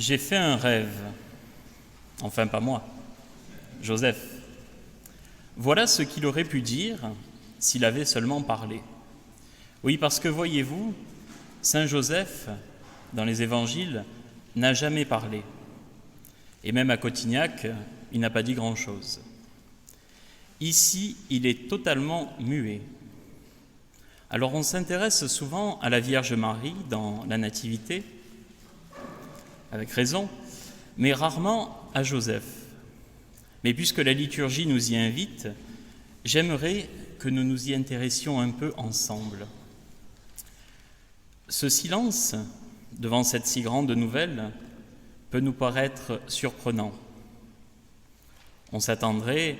J'ai fait un rêve, enfin pas moi, Joseph. Voilà ce qu'il aurait pu dire s'il avait seulement parlé. Oui, parce que voyez-vous, Saint Joseph, dans les évangiles, n'a jamais parlé. Et même à Cotignac, il n'a pas dit grand-chose. Ici, il est totalement muet. Alors on s'intéresse souvent à la Vierge Marie dans la Nativité, avec raison, mais rarement à Joseph. Mais puisque la liturgie nous y invite, j'aimerais que nous nous y intéressions un peu ensemble. Ce silence, devant cette si grande nouvelle, peut nous paraître surprenant. On s'attendrait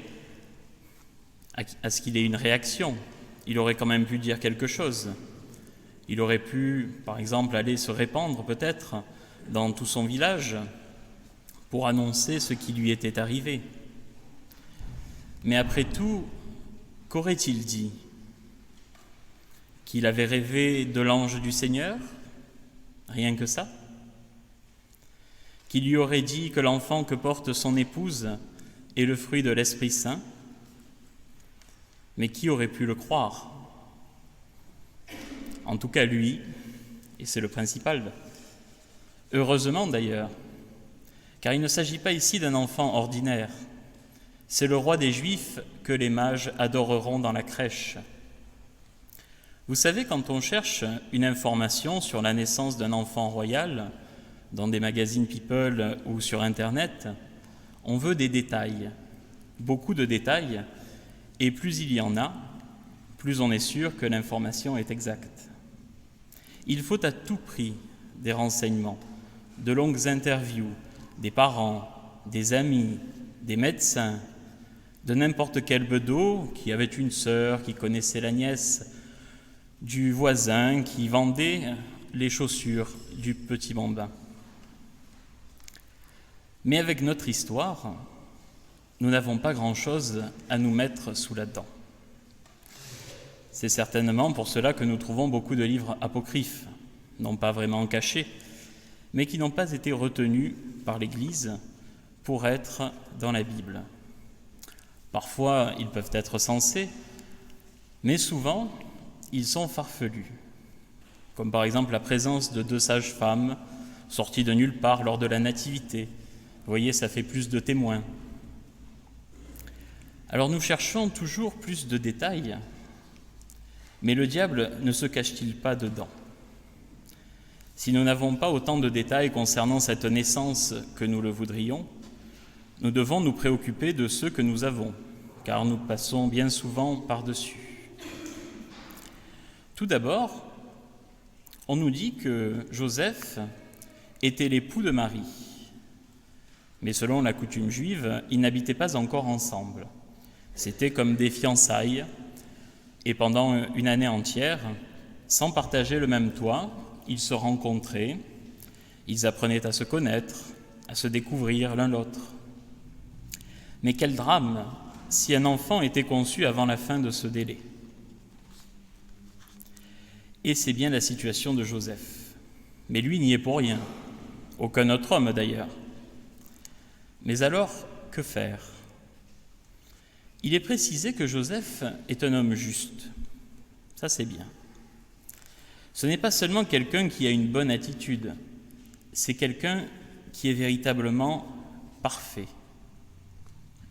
à ce qu'il ait une réaction. Il aurait quand même pu dire quelque chose. Il aurait pu, par exemple, aller se répandre peut-être dans tout son village pour annoncer ce qui lui était arrivé. Mais après tout, qu'aurait-il dit? Qu'il avait rêvé de l'ange du Seigneur? Rien que ça? Qu'il lui aurait dit que l'enfant que porte son épouse est le fruit de l'Esprit Saint? Mais qui aurait pu le croire? En tout cas lui, et c'est le principal. Heureusement d'ailleurs, car il ne s'agit pas ici d'un enfant ordinaire. C'est le roi des Juifs que les mages adoreront dans la crèche. Vous savez, quand on cherche une information sur la naissance d'un enfant royal, dans des magazines People ou sur Internet, on veut des détails, beaucoup de détails, et plus il y en a, plus on est sûr que l'information est exacte. Il faut à tout prix des renseignements, de longues interviews, des parents, des amis, des médecins, de n'importe quel bedeau qui avait une sœur, qui connaissait la nièce, du voisin qui vendait les chaussures du petit bambin. Mais avec notre histoire, nous n'avons pas grand-chose à nous mettre sous la dent. C'est certainement pour cela que nous trouvons beaucoup de livres apocryphes, non pas vraiment cachés, mais qui n'ont pas été retenus par l'Église pour être dans la Bible. Parfois, ils peuvent être sensés, mais souvent, ils sont farfelus, comme par exemple la présence de 2 sages-femmes sorties de nulle part lors de la Nativité. Vous voyez, ça fait plus de témoins. Alors nous cherchons toujours plus de détails, mais le diable ne se cache-t-il pas dedans? Si nous n'avons pas autant de détails concernant cette naissance que nous le voudrions, nous devons nous préoccuper de ceux que nous avons, car nous passons bien souvent par-dessus. Tout d'abord, on nous dit que Joseph était l'époux de Marie, mais selon la coutume juive, ils n'habitaient pas encore ensemble. C'était comme des fiançailles, et pendant une année entière, sans partager le même toit, ils se rencontraient, ils apprenaient à se connaître, à se découvrir l'un l'autre. Mais quel drame si un enfant était conçu avant la fin de ce délai. Et c'est bien la situation de Joseph. Mais lui n'y est pour rien, aucun autre homme d'ailleurs. Mais alors, que faire? Il est précisé que Joseph est un homme juste. Ça, c'est bien. Ce n'est pas seulement quelqu'un qui a une bonne attitude, c'est quelqu'un qui est véritablement parfait,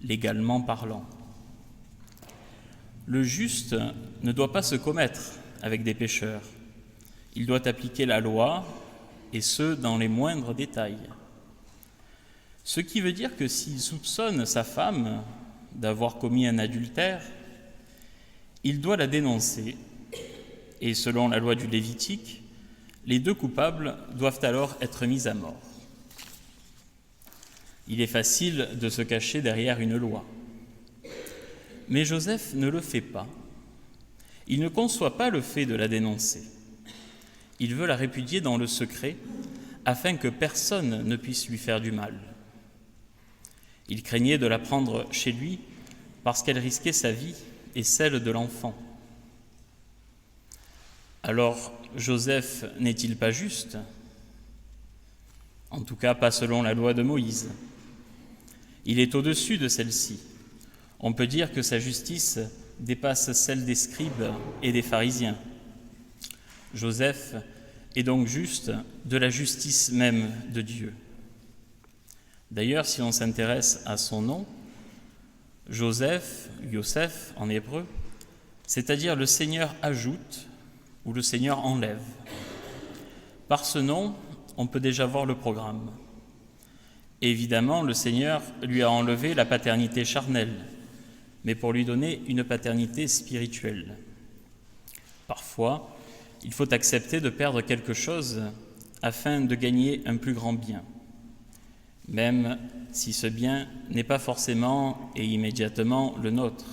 légalement parlant. Le juste ne doit pas se commettre avec des pécheurs. Il doit appliquer la loi, et ce, dans les moindres détails. Ce qui veut dire que s'il soupçonne sa femme d'avoir commis un adultère, il doit la dénoncer, et selon la loi du Lévitique, les 2 coupables doivent alors être mis à mort. Il est facile de se cacher derrière une loi. Mais Joseph ne le fait pas. Il ne conçoit pas le fait de la dénoncer. Il veut la répudier dans le secret, afin que personne ne puisse lui faire du mal. Il craignait de la prendre chez lui parce qu'elle risquait sa vie et celle de l'enfant. Alors, Joseph n'est-il pas juste? en tout cas pas selon la loi de Moïse. Il est au-dessus de celle-ci. On peut dire que sa justice dépasse celle des scribes et des pharisiens. Joseph est donc juste de la justice même de Dieu. D'ailleurs, si on s'intéresse à son nom, Joseph, Yosef en hébreu, c'est-à-dire le Seigneur ajoute ou le Seigneur enlève. Par ce nom, on peut déjà voir le programme. Évidemment, le Seigneur lui a enlevé la paternité charnelle, mais pour lui donner une paternité spirituelle. Parfois, il faut accepter de perdre quelque chose afin de gagner un plus grand bien, même si ce bien n'est pas forcément et immédiatement le nôtre.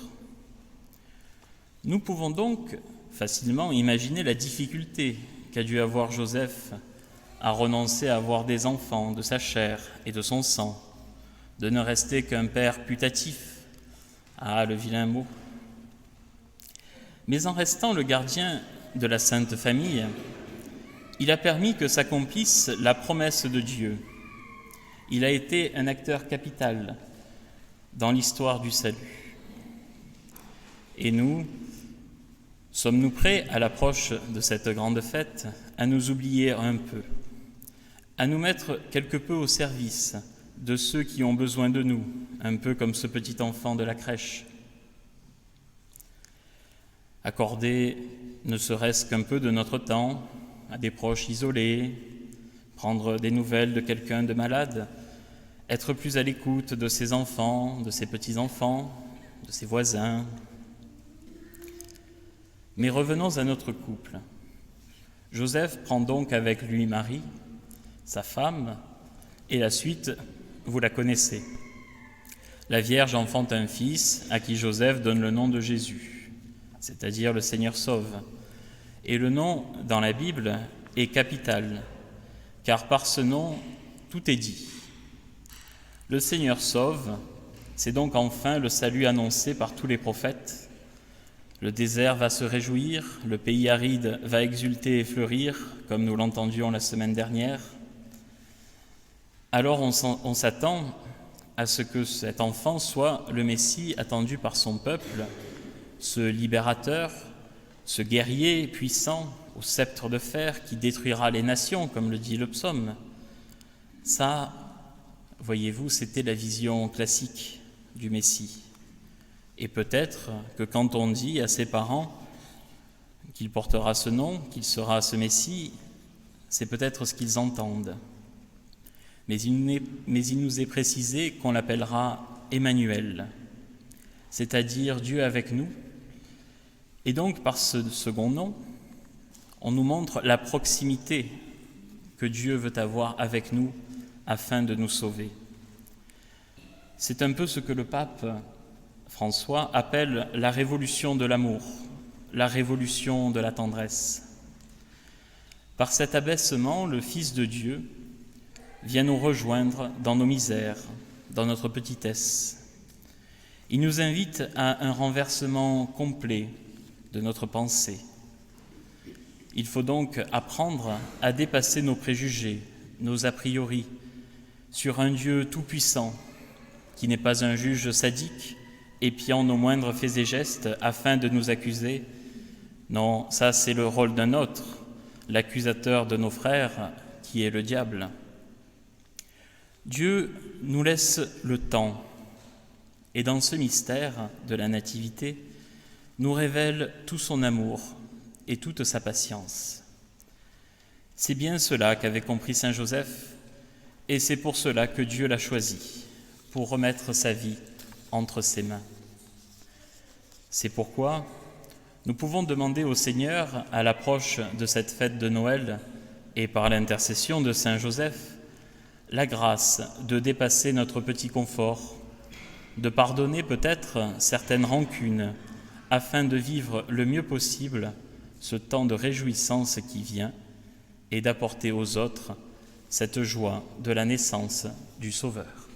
Nous pouvons donc facilement imaginer la difficulté qu'a dû avoir Joseph à renoncer à avoir des enfants de sa chair et de son sang, de ne rester qu'un père putatif. Ah, le vilain mot. Mais en restant le gardien de la Sainte Famille, il a permis que s'accomplisse la promesse de Dieu. Il a été un acteur capital dans l'histoire du salut. Et nous, sommes-nous prêts, à l'approche de cette grande fête, à nous oublier un peu, à nous mettre quelque peu au service de ceux qui ont besoin de nous, un peu comme ce petit enfant de la crèche? Accorder ne serait-ce qu'un peu de notre temps à des proches isolés, prendre des nouvelles de quelqu'un de malade, être plus à l'écoute de ses enfants, de ses petits-enfants, de ses voisins. Mais revenons à notre couple. Joseph prend donc avec lui Marie, sa femme, et la suite, vous la connaissez. La Vierge enfante un fils à qui Joseph donne le nom de Jésus, c'est-à-dire le Seigneur sauve. Et le nom, dans la Bible, est capital, car par ce nom, tout est dit. Le Seigneur sauve, c'est donc enfin le salut annoncé par tous les prophètes. Le désert va se réjouir, le pays aride va exulter et fleurir, comme nous l'entendions la semaine dernière. Alors on s'attend à ce que cet enfant soit le Messie attendu par son peuple, ce libérateur, ce guerrier puissant au sceptre de fer qui détruira les nations, comme le dit le psaume. Ça, voyez-vous, c'était la vision classique du Messie. Et peut-être que quand on dit à ses parents qu'il portera ce nom, qu'il sera ce Messie, c'est peut-être ce qu'ils entendent. Mais il nous est précisé qu'on l'appellera Emmanuel, c'est-à-dire Dieu avec nous. Et donc, par ce second nom, on nous montre la proximité que Dieu veut avoir avec nous afin de nous sauver. C'est un peu ce que le pape François appelle la révolution de l'amour, la révolution de la tendresse. Par cet abaissement, le Fils de Dieu vient nous rejoindre dans nos misères, dans notre petitesse. Il nous invite à un renversement complet de notre pensée. Il faut donc apprendre à dépasser nos préjugés, nos a priori, sur un Dieu tout-puissant, qui n'est pas un juge sadique, épiant nos moindres faits et gestes afin de nous accuser. Non, ça c'est le rôle d'un autre, l'accusateur de nos frères, qui est le diable. Dieu nous laisse le temps, et dans ce mystère de la Nativité, nous révèle tout son amour et toute sa patience. C'est bien cela qu'avait compris saint Joseph, et c'est pour cela que Dieu l'a choisi, pour remettre sa vie entre ses mains. C'est pourquoi nous pouvons demander au Seigneur, à l'approche de cette fête de Noël, et par l'intercession de saint Joseph, la grâce de dépasser notre petit confort, de pardonner peut-être certaines rancunes, afin de vivre le mieux possible ce temps de réjouissance qui vient et d'apporter aux autres cette joie de la naissance du Sauveur.